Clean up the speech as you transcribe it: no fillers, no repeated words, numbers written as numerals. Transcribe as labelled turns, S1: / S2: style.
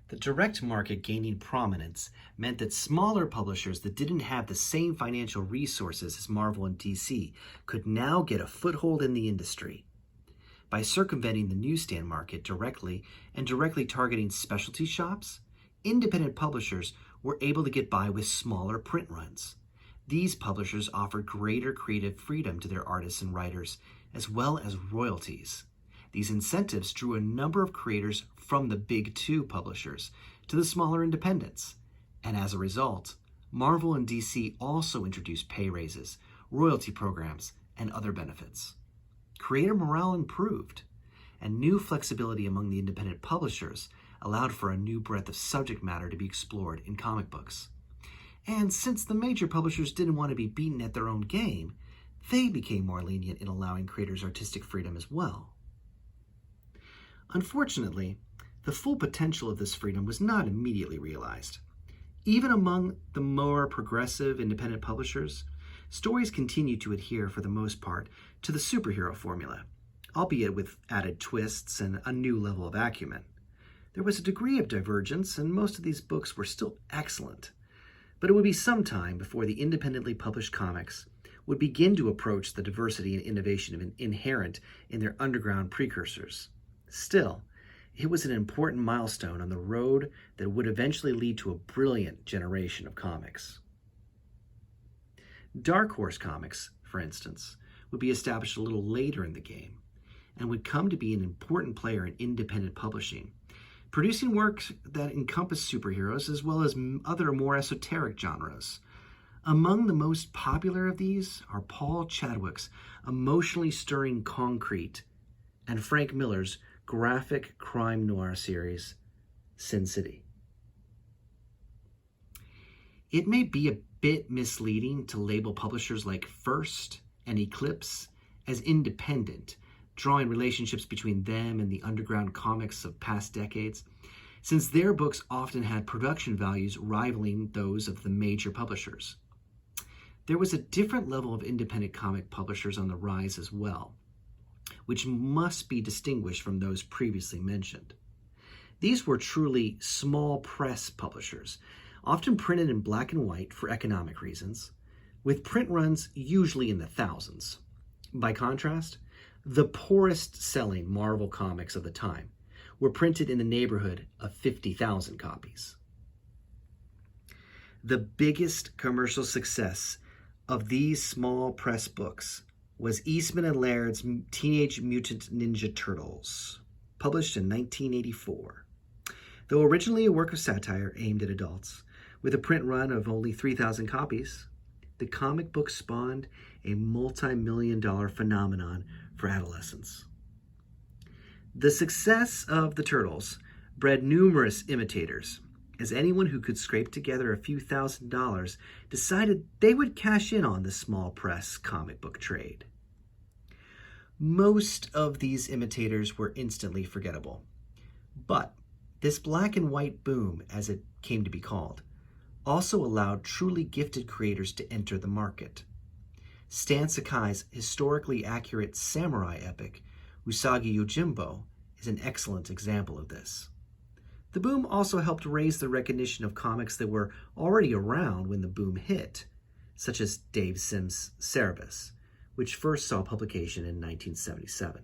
S1: The direct market gaining prominence meant that smaller publishers that didn't have the same financial resources as Marvel and DC could now get a foothold in the industry. By circumventing the newsstand market directly and directly targeting specialty shops, independent publishers were able to get by with smaller print runs. These publishers offered greater creative freedom to their artists and writers, as well as royalties. These incentives drew a number of creators from the big two publishers to the smaller independents. And as a result, Marvel and DC also introduced pay raises, royalty programs, and other benefits. Creator morale improved, and new flexibility among the independent publishers allowed for a new breadth of subject matter to be explored in comic books. And since the major publishers didn't want to be beaten at their own game, they became more lenient in allowing creators artistic freedom as well. Unfortunately, the full potential of this freedom was not immediately realized. Even among the more progressive independent publishers, stories continued to adhere for the most part to the superhero formula, albeit with added twists and a new level of acumen. There was a degree of divergence, and most of these books were still excellent. But it would be some time before the independently published comics would begin to approach the diversity and innovation inherent in their underground precursors. Still, it was an important milestone on the road that would eventually lead to a brilliant generation of comics. Dark Horse Comics, for instance, would be established a little later in the game and would come to be an important player in independent publishing, producing works that encompass superheroes as well as other more esoteric genres. Among the most popular of these are Paul Chadwick's emotionally stirring Concrete and Frank Miller's graphic crime noir series, Sin City. It may be a bit misleading to label publishers like First and Eclipse as independent, drawing relationships between them and the underground comics of past decades, since their books often had production values rivaling those of the major publishers. There was a different level of independent comic publishers on the rise as well, which must be distinguished from those previously mentioned. These were truly small press publishers, often printed in black and white for economic reasons, with print runs usually in the thousands. By contrast, the poorest selling Marvel comics of the time were printed in the neighborhood of 50,000 copies. The biggest commercial success of these small press books was Eastman and Laird's Teenage Mutant Ninja Turtles, published in 1984. Though originally a work of satire aimed at adults, with a print run of only 3,000 copies, the comic book spawned a multi-million-dollar phenomenon for adolescents. The success of the Turtles bred numerous imitators, as anyone who could scrape together a few $1,000s decided they would cash in on the small press comic book trade. Most of these imitators were instantly forgettable, but this black and white boom, as it came to be called, also allowed truly gifted creators to enter the market. Stan Sakai's historically accurate samurai epic, Usagi Yojimbo, is an excellent example of this. The boom also helped raise the recognition of comics that were already around when the boom hit, such as Dave Sims' Cerebus, which first saw publication in 1977.